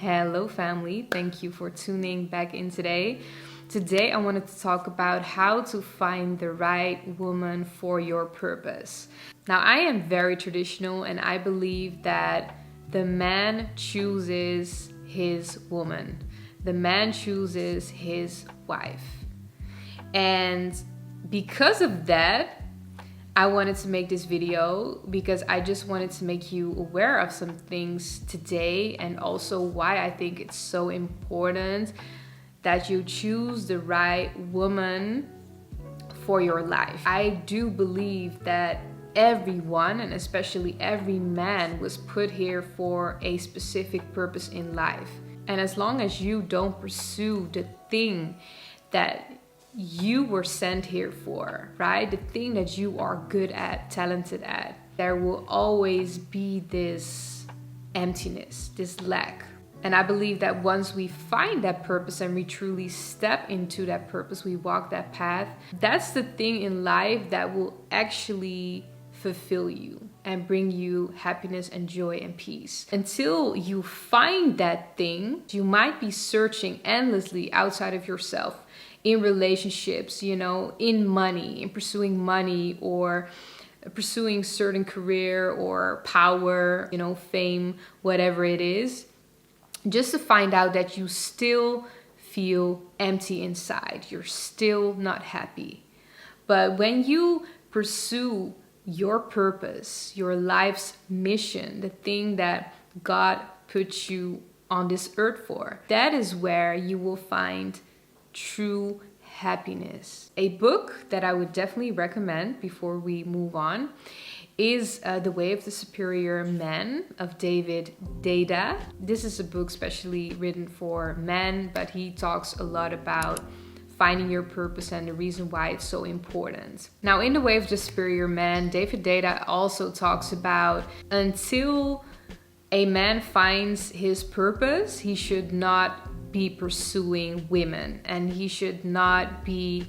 Hello, family. Thank you for tuning back in today. Today, I wanted to talk about how to find the right woman for your purpose. Now, I am very traditional and I believe that the man chooses his woman, the man chooses his wife. And because of that, I wanted to make this video because I just wanted to make you aware of some things today and also why I think it's so important that you choose the right woman for your life. I do believe that everyone, and especially every man, was put here for a specific purpose in life. And as long as you don't pursue the thing that you were sent here for, right? The thing that you are good at, talented at, there will always be this emptiness, this lack. And I believe that once we find that purpose and we truly step into that purpose, we walk that path, that's the thing in life that will actually fulfill you and bring you happiness and joy and peace. Until you find that thing, you might be searching endlessly outside of yourself, in relationships, in money, in pursuing money or pursuing certain career or power, fame, whatever it is, just to find out that you still feel empty inside. You're still not happy. But when you pursue your purpose, your life's mission, the thing that God put you on this earth for, that is where you will find true happiness. A book that I would definitely recommend before we move on is The Way of the Superior Man of David Deida. This is a book specially written for men, but he talks a lot about finding your purpose and the reason why it's so important. Now, in The Way of the Superior Man, David Deida also talks about until a man finds his purpose, he should not be pursuing women and he should not be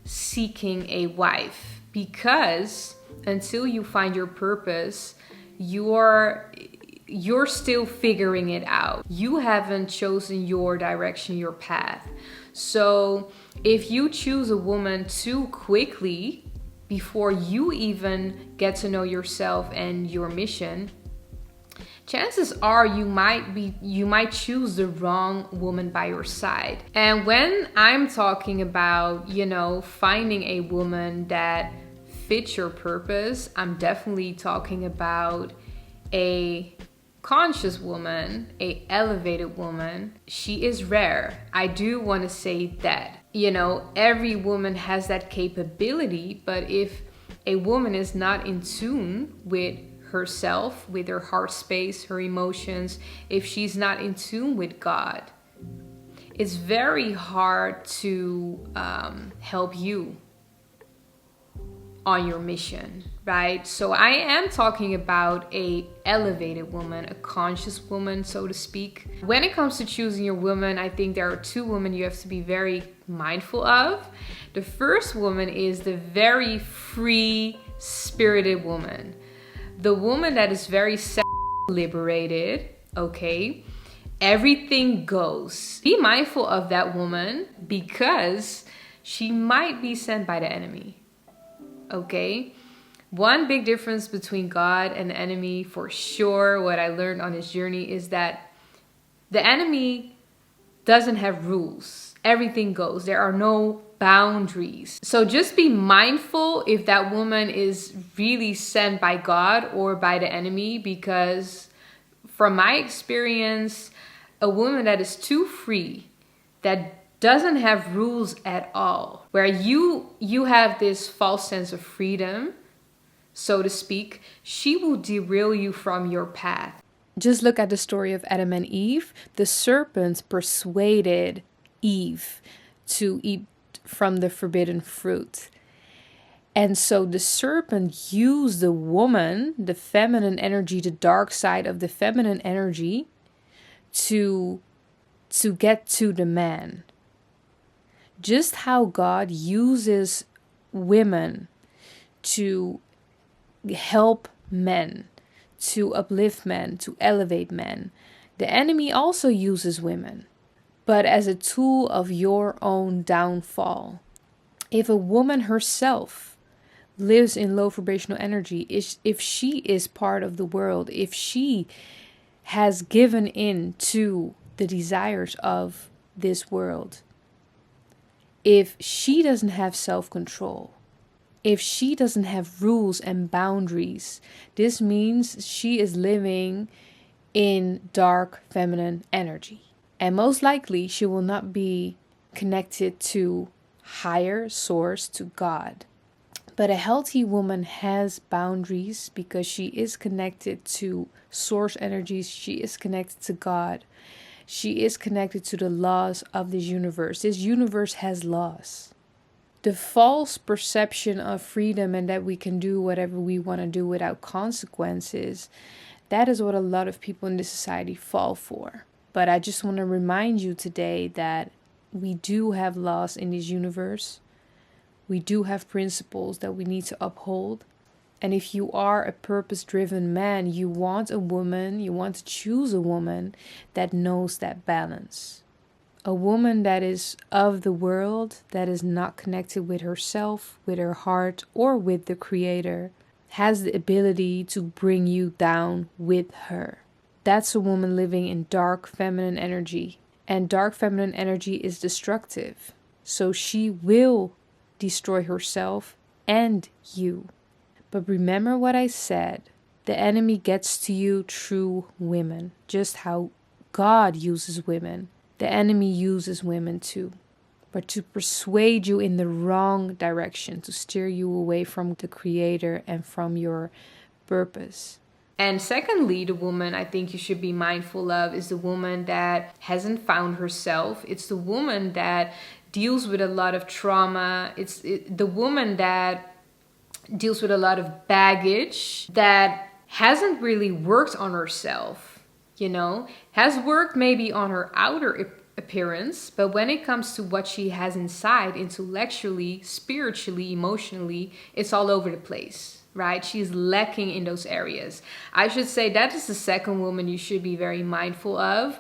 seeking a wife, because until you find your purpose, you're still figuring it out. You haven't chosen your direction, your path. So if you choose a woman too quickly before you even get to know yourself and your mission, chances are you might choose the wrong woman by your side. And when I'm talking about, finding a woman that fits your purpose, I'm definitely talking about a conscious woman, a elevated woman. She is rare. I do want to say that. Every woman has that capability, but if a woman is not in tune with herself, with her heart space, her emotions, if she's not in tune with God, it's very hard to help you on your mission, right? So I am talking about a elevated woman, a conscious woman, so to speak. When it comes to choosing your woman, I think there are two women you have to be very mindful of. The first woman is the very free-spirited woman. The woman that is very liberated, okay? Everything goes. Be mindful of that woman because she might be sent by the enemy, okay? One big difference between God and the enemy, for sure, what I learned on this journey is that the enemy doesn't have rules. Everything goes. There are no boundaries. So just be mindful if that woman is really sent by God or by the enemy, because from my experience, a woman that is too free, that doesn't have rules at all, where you have this false sense of freedom, so to speak, she will derail you from your path. Just look at the story of Adam and Eve. The serpent persuaded Eve to eat from the forbidden fruit. And so the serpent used the woman, the feminine energy, the dark side of the feminine energy, to get to the man. Just how God uses women to help men, to uplift men, to elevate men. The enemy also uses women, but as a tool of your own downfall. If a woman herself lives in low vibrational energy, if she is part of the world, if she has given in to the desires of this world, if she doesn't have self-control, if she doesn't have rules and boundaries, this means she is living in dark feminine energy. And most likely she will not be connected to higher source, to God. But a healthy woman has boundaries because she is connected to source energies. She is connected to God. She is connected to the laws of this universe. This universe has laws. The false perception of freedom and that we can do whatever we want to do without consequences, that is what a lot of people in this society fall for. But I just want to remind you today that we do have laws in this universe. We do have principles that we need to uphold. And if you are a purpose-driven man, you want a woman, you want to choose a woman that knows that balance. A woman that is of the world, that is not connected with herself, with her heart, or with the Creator, has the ability to bring you down with her. That's a woman living in dark feminine energy. And dark feminine energy is destructive. So she will destroy herself and you. But remember what I said. The enemy gets to you through women. Just how God uses women. The enemy uses women too. But to persuade you in the wrong direction. To steer you away from the Creator and from your purpose. And secondly, the woman I think you should be mindful of is the woman that hasn't found herself. It's the woman that deals with a lot of trauma. It's the woman that deals with a lot of baggage, that hasn't really worked on herself, has worked maybe on her outer appearance, but when it comes to what she has inside, intellectually, spiritually, emotionally, it's all over the place. Right? She's lacking in those areas. I should say that is the second woman you should be very mindful of,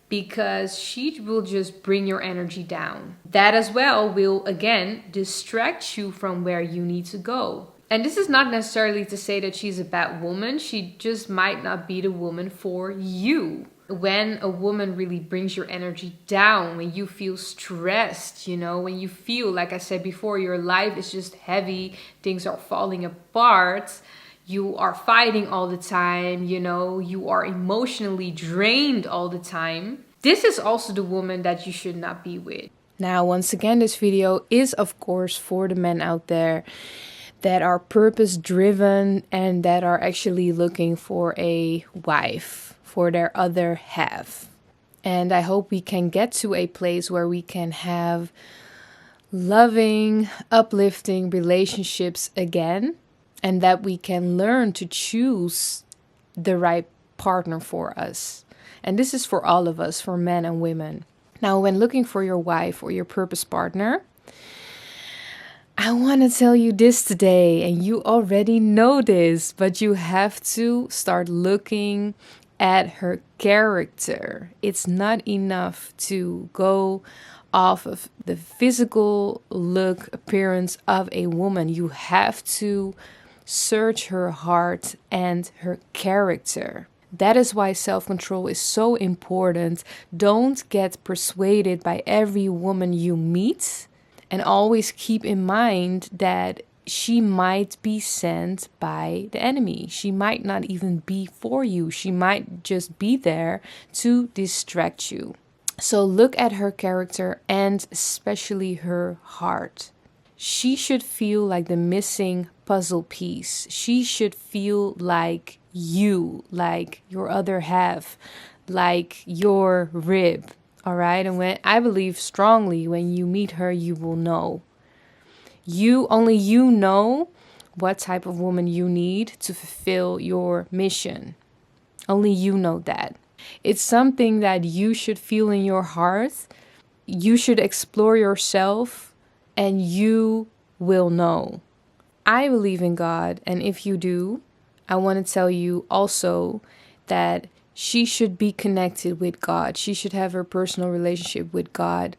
because she will just bring your energy down. That as well will, again, distract you from where you need to go. And this is not necessarily to say that she's a bad woman. She just might not be the woman for you. When a woman really brings your energy down, when you feel stressed, when you feel, like I said before, your life is just heavy, things are falling apart, you are fighting all the time, you are emotionally drained all the time. This is also the woman that you should not be with. Now, once again, this video is, of course, for the men out there that are purpose-driven and that are actually looking for a wife, for their other half. And I hope we can get to a place where we can have loving, uplifting relationships again, and that we can learn to choose the right partner for us. And this is for all of us, for men and women. Now, when looking for your wife or your purpose partner, I want to tell you this today, and you already know this, but you have to start looking at her character. It's not enough to go off of the physical look, appearance of a woman. You have to search her heart and her character. That is why self-control is so important. Don't get persuaded by every woman you meet, and always keep in mind that she might be sent by the enemy. She might not even be for you. She might just be there to distract you. So look at her character and especially her heart. She should feel like the missing puzzle piece. She should feel like you, like your other half, like your rib. All right. And when I believe strongly, when you meet her, you will know. Only you know what type of woman you need to fulfill your mission. Only you know that. It's something that you should feel in your heart. You should explore yourself and you will know. I believe in God, and if you do, I want to tell you also that she should be connected with God. She should have her personal relationship with God.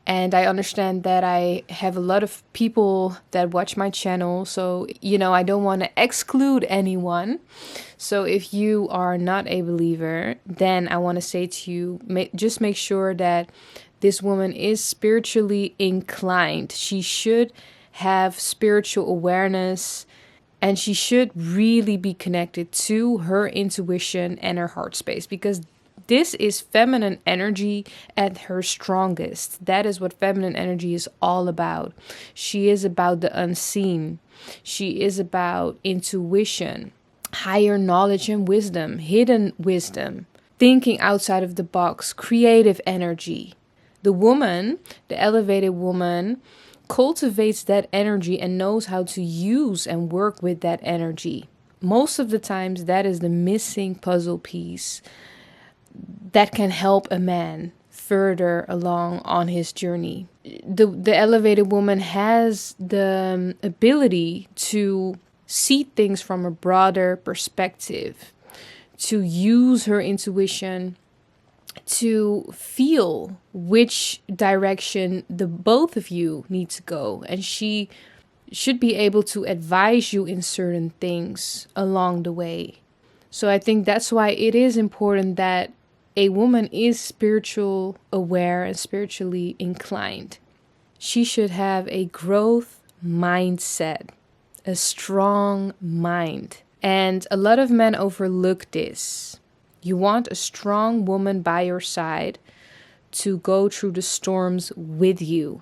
And I understand that I have a lot of people that watch my channel. So, I don't want to exclude anyone. So if you are not a believer, then I want to say to you, just make sure that this woman is spiritually inclined. She should have spiritual awareness, and she should really be connected to her intuition and her heart space, because this is feminine energy at her strongest. That is what feminine energy is all about. She is about the unseen. She is about intuition, higher knowledge and wisdom, hidden wisdom, thinking outside of the box, creative energy. The woman, the elevated woman, cultivates that energy and knows how to use and work with that energy. Most of the times, that is the missing puzzle piece that can help a man further along on his journey. The elevated woman has the ability to see things from a broader perspective, to use her intuition to feel which direction the both of you need to go. And she should be able to advise you in certain things along the way. So I think that's why it is important that a woman is spiritual aware and spiritually inclined. She should have a growth mindset, a strong mind. And a lot of men overlook this. You want a strong woman by your side to go through the storms with you,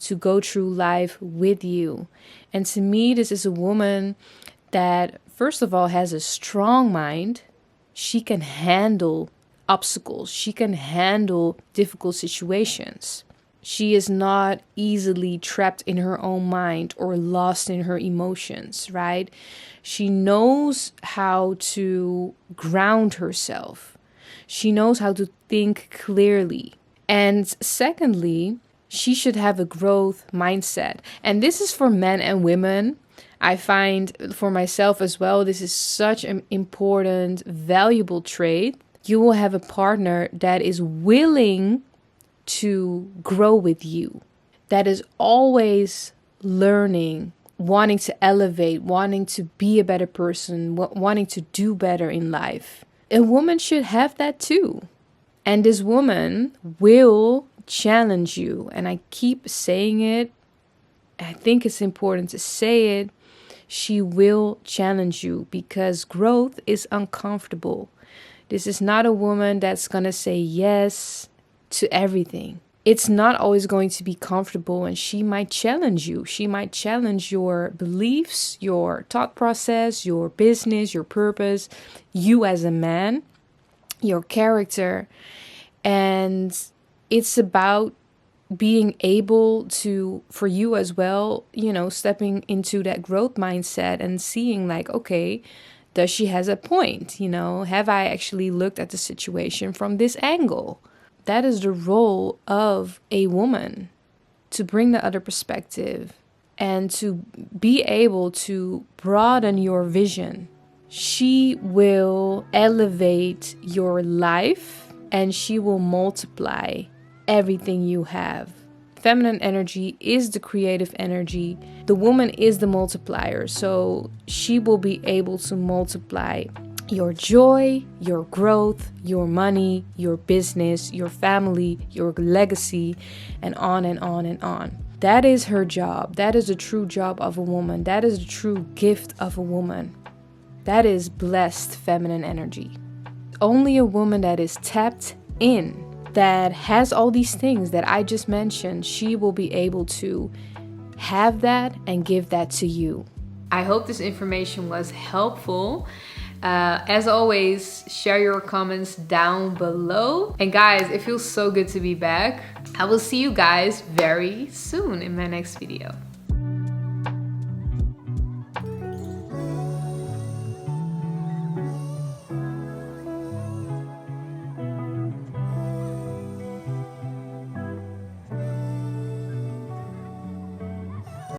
to go through life with you. And to me, this is a woman that, first of all, has a strong mind. She can handle obstacles. She can handle difficult situations. She is not easily trapped in her own mind or lost in her emotions, right? She knows how to ground herself. She knows how to think clearly. And secondly, she should have a growth mindset. And this is for men and women. I find for myself as well, this is such an important, valuable trait. You will have a partner that is willing to grow with you, that is always learning, wanting to elevate, wanting to be a better person, wanting to do better in life. A woman should have that too. And this woman will challenge you. And I keep saying it. I think it's important to say it. She will challenge you because growth is uncomfortable. This is not a woman that's going to say yes to everything. It's not always going to be comfortable, and she might challenge you. She might challenge your beliefs, your thought process, your business, your purpose, you as a man, your character. And it's about being able to, for you as well, stepping into that growth mindset and seeing like, okay, does she has a point? Have I actually looked at the situation from this angle? That is the role of a woman, to bring the other perspective and to be able to broaden your vision. She will elevate your life and she will multiply everything you have. Feminine energy is the creative energy. The woman is the multiplier. So she will be able to multiply your joy, your growth, your money, your business, your family, your legacy, and on and on and on. That is her job. That is the true job of a woman. That is the true gift of a woman. That is blessed feminine energy. Only a woman that is tapped in, that has all these things that I just mentioned, she will be able to have that and give that to you. I hope this information was helpful. As always, share your comments down below. And guys, it feels so good to be back. I will see you guys very soon in my next video.